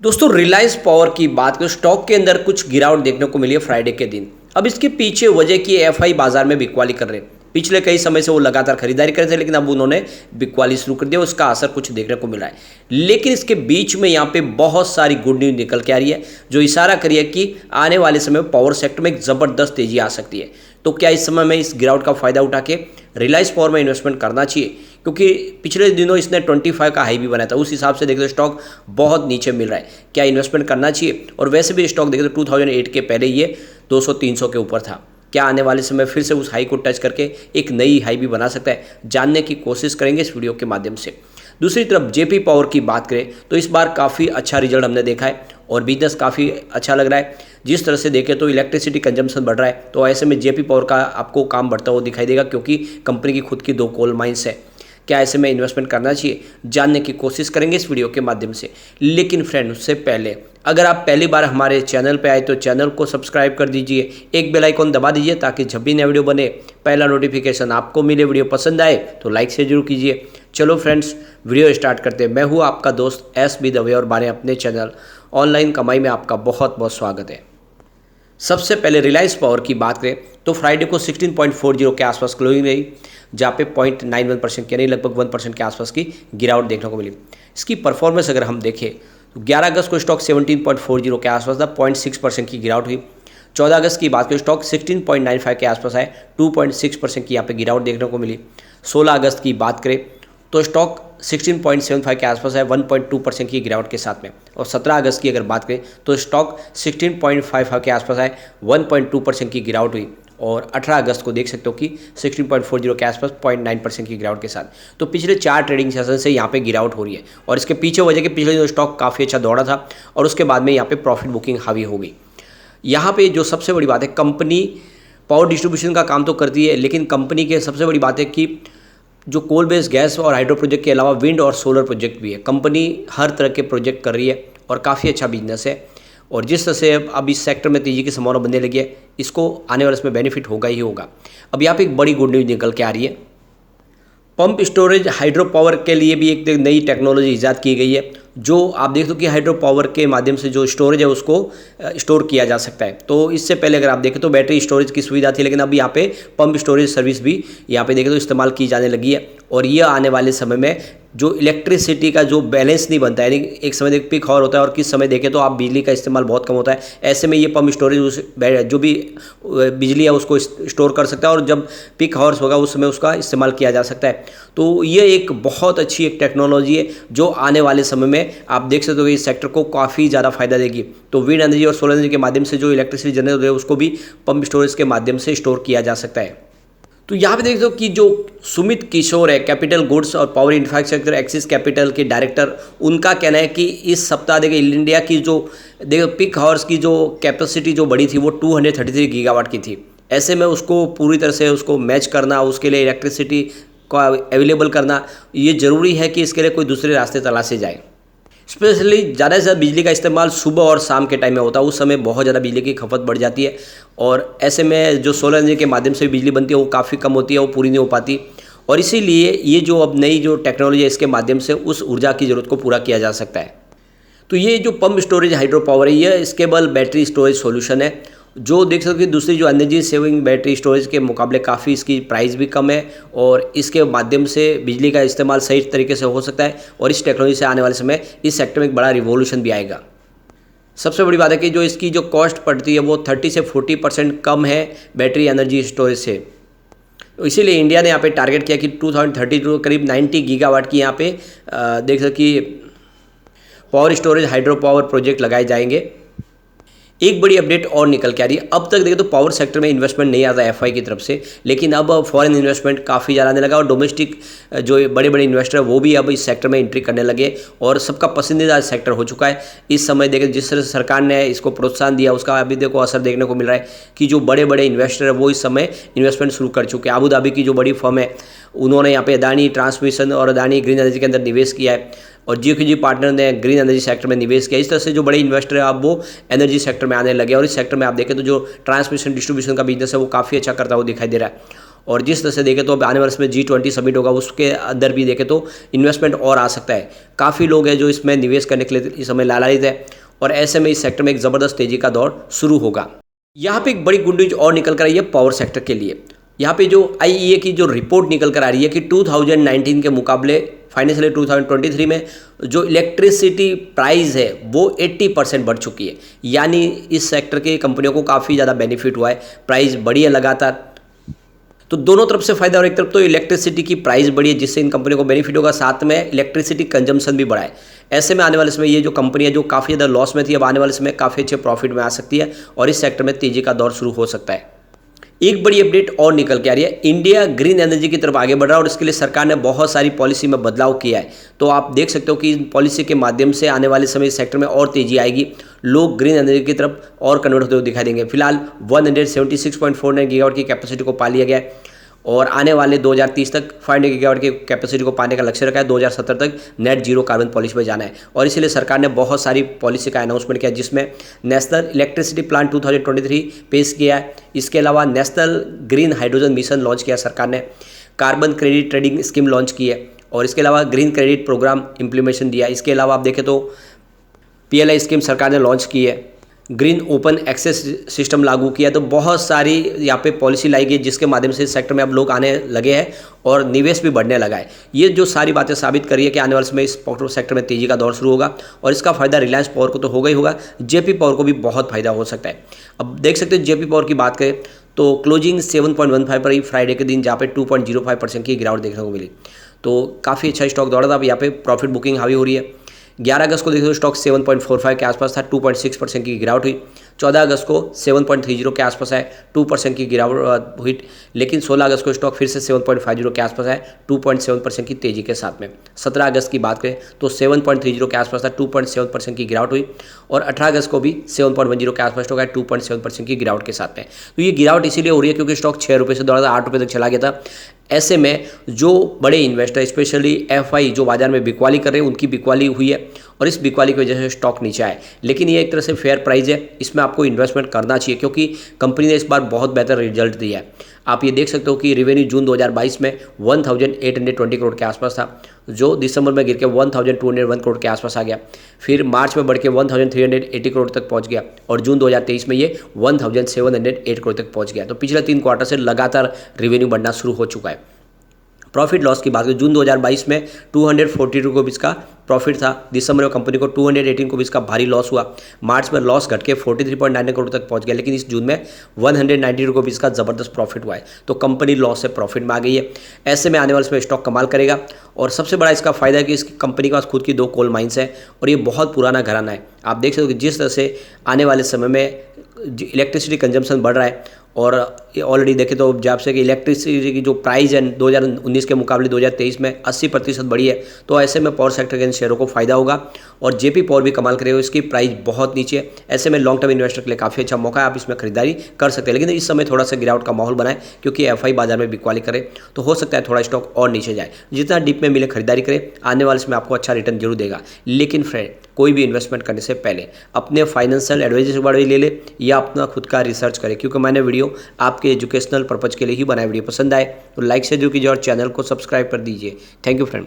दोस्तों रिलायंस पावर की बात करें, स्टॉक के अंदर कुछ गिरावट देखने को मिली है फ्राइडे के दिन। अब इसके पीछे वजह की एफआई बाजार में बिकवाली कर रहे हैं। पिछले कई समय से वो लगातार खरीदारी कर रहे थे, लेकिन अब उन्होंने बिकवाली शुरू कर दिया, उसका असर कुछ देखने को मिला है। लेकिन इसके बीच में यहाँ पे बहुत सारी गुड न्यूज निकल के आ रही है, जो इशारा करी है कि आने वाले समय में पावर सेक्टर में एक ज़बरदस्त तेजी आ सकती है। तो क्या इस समय में इस गिरावट का फायदा उठा के रिलायंस पावर में इन्वेस्टमेंट करना चाहिए? क्योंकि पिछले दिनों इसने 25 का हाई भी बनाया था, उस हिसाब से देखें तो स्टॉक बहुत नीचे मिल रहा है। क्या इन्वेस्टमेंट करना चाहिए? और वैसे भी स्टॉक देखें तो 2008 के पहले ये 200-300 के ऊपर था। क्या आने वाले समय फिर से उस हाई को टच करके एक नई हाई भी बना सकता है? जानने की कोशिश करेंगे इस वीडियो के माध्यम से। दूसरी तरफ जेपी पावर की बात करें तो इस बार काफ़ी अच्छा रिजल्ट हमने देखा है और बिजनेस काफ़ी अच्छा लग रहा है। जिस तरह से देखें तो इलेक्ट्रिसिटी कंजम्पशन बढ़ रहा है, तो ऐसे में जेपी पावर का आपको काम बढ़ता हुआ दिखाई देगा, क्योंकि कंपनी की खुद की 2 कोल माइंस है। क्या ऐसे में इन्वेस्टमेंट करना चाहिए? जानने की कोशिश करेंगे इस वीडियो के माध्यम से। लेकिन फ्रेंड, उससे पहले अगर आप पहली बार हमारे चैनल पे आए तो चैनल को सब्सक्राइब कर दीजिए, एक बेल आइकॉन दबा दीजिए, ताकि जब भी नया वीडियो बने पहला नोटिफिकेशन आपको मिले। वीडियो पसंद आए तो लाइक से जरूर कीजिए। चलो फ्रेंड्स, वीडियो स्टार्ट करते हैं। मैं हूँ आपका दोस्त SB दवे और बारे अपने चैनल ऑनलाइन कमाई में आपका बहुत बहुत स्वागत है। सबसे पहले रिलायंस पावर की बात करें तो फ्राइडे को 16.40 के आसपास क्लोजिंग रही, जहाँ पे 0.91% यानी लगभग 1% के आसपास की गिरावट देखने को मिली। इसकी परफॉर्मेंस अगर हम देखें तो 11 अगस्त को स्टॉक 17.40 के आसपास था, 0.6% की गिरावट हुई। 14 अगस्त की बात करें स्टॉक 16.95 के आसपास आए, 2.6% की यहाँ पे गिरावट देखने को मिली। 16 अगस्त की बात करें तो स्टॉक 16.75 के आसपास है, 1.2% की गिरावट के साथ में। और 17 अगस्त की अगर बात करें तो स्टॉक 16.55 के आसपास है, 1.2% की गिरावट हुई। और 18 अगस्त को देख सकते हो कि 16.40 के आसपास 0.9% की गिरावट के साथ। तो पिछले 4 ट्रेडिंग सेशन से यहाँ पे गिरावट हो रही है, और इसके पीछे वजह कि पिछले दिनों स्टॉक काफ़ी अच्छा दौड़ा था और उसके बाद में यहाँ पे प्रॉफिट बुकिंग हावी हो गई। यहाँ पे जो सबसे बड़ी बात है, कंपनी पावर डिस्ट्रीब्यूशन का काम तो करती है, लेकिन कंपनी के सबसे बड़ी बात है कि जो कोल बेस्ड गैस और हाइड्रो प्रोजेक्ट के अलावा विंड और सोलर प्रोजेक्ट भी है। कंपनी हर तरह के प्रोजेक्ट कर रही है और काफ़ी अच्छा बिजनेस है। और जिस तरह से अब इस सेक्टर में तेजी की संभावना बनने लगी है, इसको आने वाले इसमें बेनिफिट होगा ही होगा। अब यहाँ पे एक बड़ी गुड न्यूज़ निकल के आ रही है। पंप स्टोरेज हाइड्रो पावर के लिए भी एक नई टेक्नोलॉजी ईजाद की गई है, जो आप देख दो कि हाइड्रो पावर के माध्यम से जो स्टोरेज है उसको स्टोर किया जा सकता है। तो इससे पहले अगर आप देखें तो बैटरी स्टोरेज की सुविधा थी, लेकिन अब यहाँ पे पंप स्टोरेज सर्विस भी यहाँ पे देखें तो इस्तेमाल की जाने लगी है। और ये आने वाले समय में जो इलेक्ट्रिसिटी का जो बैलेंस नहीं बनता है, यानी एक समय देख पिक आवर होता है और किस समय देखें तो आप बिजली का इस्तेमाल बहुत कम होता है, ऐसे में ये पंप स्टोरेज उस जो भी बिजली है उसको स्टोर कर सकता है, और जब पिक आवर्स होगा उस समय उसका इस्तेमाल किया जा सकता है। तो ये एक बहुत अच्छी एक टेक्नोलॉजी है जो आने वाले समय में आप देख सकते हो कि इस सेक्टर को काफ़ी ज़्यादा फायदा देगी। तो विंड एनर्जी और सोलर एनर्जी के माध्यम से जो इलेक्ट्रिसिटी जनरेट हो रही है उसको भी पंप स्टोरेज के माध्यम से स्टोर किया जा सकता है। तो यहाँ पे देख दो कि जो सुमित किशोर है, कैपिटल गुड्स और पावर इंफ्रास्ट्रक्चर एक्सिस कैपिटल के डायरेक्टर, उनका कहना है कि इस सप्ताह देखिए इंडिया की जो देखो पिक आवर्स की जो कैपेसिटी जो बड़ी थी वो 233 गीगावाट की थी। ऐसे में उसको पूरी तरह से उसको मैच करना, उसके लिए इलेक्ट्रिसिटी को अवेलेबल करना, ये ज़रूरी है कि इसके लिए कोई दूसरे रास्ते तलाशे जाए। स्पेशली ज़्यादा से ज़्यादा बिजली का इस्तेमाल सुबह और शाम के टाइम में होता है, उस समय बहुत ज़्यादा बिजली की खपत बढ़ जाती है, और ऐसे में जो सोलर एनर्जी के माध्यम से बिजली बनती है वो काफ़ी कम होती है, वो पूरी नहीं हो पाती। और इसीलिए ये जो अब नई जो टेक्नोलॉजी है इसके माध्यम से उस ऊर्जा की ज़रूरत को पूरा किया जा सकता है। तो ये जो पंप स्टोरेज हाइड्रो पावर है, ये स्केलेबल बैटरी स्टोरेज सॉल्यूशन है, जो देख सकते हो दूसरी जो एनर्जी सेविंग बैटरी स्टोरेज के मुकाबले काफ़ी इसकी प्राइस भी कम है, और इसके माध्यम से बिजली का इस्तेमाल सही तरीके से हो सकता है। और इस टेक्नोलॉजी से आने वाले समय इस सेक्टर में एक बड़ा रिवॉल्यूशन भी आएगा। सबसे बड़ी बात है कि जो इसकी जो कॉस्ट पड़ती है वो 30 से 40% कम है बैटरी एनर्जी स्टोरेज से। तो इसीलिए इंडिया ने यहाँ पे टारगेट किया कि 2032 करीब 90 गीगावाट की यहाँ पे देख सकते कि power storage hydro power project लगाए जाएंगे। एक बड़ी अपडेट और निकल के आ रही है। अब तक देखें तो पावर सेक्टर में इन्वेस्टमेंट नहीं आता एफआई की तरफ से, लेकिन अब फॉरेन इन्वेस्टमेंट काफ़ी ज़्यादा आने लगा, और डोमेस्टिक जो बड़े बड़े इन्वेस्टर है वो भी अब इस सेक्टर में एंट्री करने लगे, और सबका पसंदीदा सेक्टर हो चुका है। इस समय देखें जिस तरह से सरकार ने इसको प्रोत्साहन दिया उसका अभी देखो असर देखने को मिल रहा है कि जो बड़े बड़े इन्वेस्टर है वो इस समय इन्वेस्टमेंट शुरू कर चुके हैं। अबू धाबी की जो बड़ी फर्म है उन्होंने यहाँ पे अदानी ट्रांसमिशन और अदानी ग्रीन एनर्जी के अंदर निवेश किया है, और जीओकेजी पार्टनर ने ग्रीन एनर्जी सेक्टर में निवेश किया। इस तरह से जो बड़े इन्वेस्टर है अब वो एनर्जी सेक्टर में आने लगे, और इस सेक्टर में आप देखें तो जो ट्रांसमिशन डिस्ट्रीब्यूशन का बिजनेस है वो काफ़ी अच्छा करता हुआ दिखाई दे रहा है। और जिस तरह से देखें तो अब आने वाले समय G20 समिट होगा, उसके अंदर भी देखें तो इन्वेस्टमेंट और आ सकता है। काफ़ी लोग हैं जो इसमें निवेश करने के लिए इस समय लालायित है और ऐसे में इस सेक्टर में एक ज़बरदस्त तेज़ी का दौर शुरू होगा। यहाँ पे एक बड़ी गुड न्यूज और निकल कर आई है पावर सेक्टर के लिए। यहाँ पे जो IEA की जो रिपोर्ट निकल कर आ रही है कि 2019 के मुकाबले फाइनेंशियल ईयर 2023 में जो इलेक्ट्रिसिटी प्राइस है वो 80% बढ़ चुकी है। यानी इस सेक्टर के कंपनियों को काफ़ी ज़्यादा बेनिफिट हुआ है, प्राइस बढ़ी है लगातार। तो दोनों तरफ से फायदा, और एक तरफ तो इलेक्ट्रिसिटी की प्राइस बढ़ी है जिससे इन कंपनियों को बेनिफिट होगा, साथ में इलेक्ट्रिसिटी कंजम्पशन भी बढ़ा है। ऐसे में आने वाले समय ये जो कंपनी है जो काफ़ी ज़्यादा लॉस में थी, अब आने वाले समय काफ़ी अच्छे प्रॉफिट में आ सकती है और इस सेक्टर में तेजी का दौर शुरू हो सकता है। एक बड़ी अपडेट और निकल के आ रही है, इंडिया ग्रीन एनर्जी की तरफ आगे बढ़ रहा है और इसके लिए सरकार ने बहुत सारी पॉलिसी में बदलाव किया है। तो आप देख सकते हो कि इन पॉलिसी के माध्यम से आने वाले समय इस सेक्टर में और तेजी आएगी, लोग ग्रीन एनर्जी की तरफ और कन्वर्ट होते हुए दिखाई देंगे। फिलहाल 176.49 गीगावाट की कैपेसिटी को पा लिया गया है और आने वाले 2030 तक 500 गीगावाट की कैपेसिटी को पाने का लक्ष्य रखा है। 2070 तक नेट जीरो कार्बन पॉलिसी पर जाना है और इसीलिए सरकार ने बहुत सारी पॉलिसी का अनाउंसमेंट किया, जिसमें नेशनल इलेक्ट्रिसिटी प्लान 2023 पेश किया है। इसके अलावा national green hydrogen mission launch किया सरकार ने, carbon credit trading scheme launch की है और इसके अलावा ग्रीन क्रेडिट प्रोग्राम इंप्लीमेंटेशन दिया। इसके अलावा आप देखें तो PLI स्कीम सरकार ने लॉन्च की है, ग्रीन ओपन एक्सेस सिस्टम लागू किया। तो बहुत सारी यहाँ पे पॉलिसी लाई गई जिसके माध्यम से इस सेक्टर में अब लोग आने लगे हैं और निवेश भी बढ़ने लगा है। ये जो सारी बातें साबित करी है कि आने वाले समय इस सेक्टर में तेजी का दौर शुरू होगा और इसका फायदा रिलायंस पावर को तो होगा ही होगा, JP पावर को भी बहुत फायदा हो सकता है। अब देख सकते हैं JP पावर की बात करें तो क्लोजिंग 7.15 पर ही फ्राइडे के दिन, जहाँ पे 2.05% की गिरावट देखने को मिली। तो काफ़ी अच्छा स्टॉक दौड़ा था। अब यहाँ पे प्रॉफिट बुकिंग हावी हो रही है। 11 अगस्त को देखो तो स्टॉक 7.45 के आसपास था, 2.6% की गिरावट हुई। 14 अगस्त को 7.30 के आसपास आए, 2% की गिरावट हुई। लेकिन 16 अगस्त को स्टॉक फिर से 7.50 के आसपास आए, 2.7% की तेजी के साथ में। 17 अगस्त की बात करें तो 7.30 के आसपास था, 2.7% की गिरावट हुई और 18 अगस्त को भी 7.10 के आसपास स्टॉक आया, 2.7% की गिरावट के साथ में। तो ये गिरावट इसीलिए हो रही है क्योंकि स्टॉक 6 रुपये से दौड़ा था, 8 रुपये तक चला गया था। ऐसे में जो बड़े इन्वेस्टर स्पेशली FI जो बाजार में बिकवाली कर रहे हैं उनकी बिकवाली हुई है और इस बिकवाली की वजह से स्टॉक नीचे आए। लेकिन ये एक तरह से फेयर प्राइस है, इसमें आपको इन्वेस्टमेंट करना चाहिए क्योंकि कंपनी ने इस बार बहुत बेहतर रिजल्ट दिया है। आप ये देख सकते हो कि रेवेन्यू जून 2022 में 1820 करोड़ के आसपास था, जो दिसंबर में गिर के 1201 करोड़ के आसपास आ गया। फिर मार्च में बढ़ के 1380 करोड़ तक पहुंच गया और जून 2023 में ये 1708 करोड़ तक पहुंच गया। तो पिछले 3 क्वार्टर से लगातार रेवेन्यू बढ़ना शुरू हो चुका है। प्रॉफिट लॉस की बात करें, जून 2022 में 242 रुपीज़ का प्रॉफिट था, दिसंबर में कंपनी को 218 रुपीज़ का भारी लॉस हुआ। मार्च में लॉस घट के 43.99 करोड़ तक पहुंच गया, लेकिन इस जून में 190 रुपीज़ का ज़बरदस्त प्रॉफिट हुआ है। तो कंपनी लॉस से प्रॉफिट में आ गई है। ऐसे में आने वाले समय स्टॉक कमाल करेगा और सबसे बड़ा इसका फायदा है कि इस कंपनी के पास खुद की 2 कोल माइंस है और ये बहुत पुराना घराना है। आप देख सकते हो कि जिस तरह से आने वाले समय में इलेक्ट्रिसिटी कंजम्पशन बढ़ रहा है और ऑलरेडी देखें तो जब से कि इलेक्ट्रिसिटी की जो प्राइस है 2019 के मुकाबले 2023 में 80% बढ़ी है। तो ऐसे में पावर सेक्टर के इन शेयरों को फायदा होगा और JP पावर भी कमाल करेगा, इसकी प्राइस बहुत नीचे है। ऐसे में लॉन्ग टर्म इन्वेस्टर के लिए काफ़ी अच्छा मौका है, आप इसमें खरीदारी कर सकते हैं। लेकिन इस समय थोड़ा सा गिरावट का माहौल बनाए क्योंकि FI बाजार में बिकवाली करे तो हो सकता है थोड़ा स्टॉक और नीचे जाए। जितना डीप में मिले खरीदारी करें, आने वाले समय आपको अच्छा रिटर्न जरूर देगा। लेकिन फ्रेंड, कोई भी इन्वेस्टमेंट करने से पहले अपने फाइनेंशियल एडवाइजर से बारे ले ले या अपना खुद का रिसर्च करें, क्योंकि मैंने वीडियो आपके एजुकेशनल पर्पज़ के लिए ही बनाया। वीडियो पसंद आए तो लाइक से जरूर कीजिए और चैनल को सब्सक्राइब कर दीजिए। Thank you friend.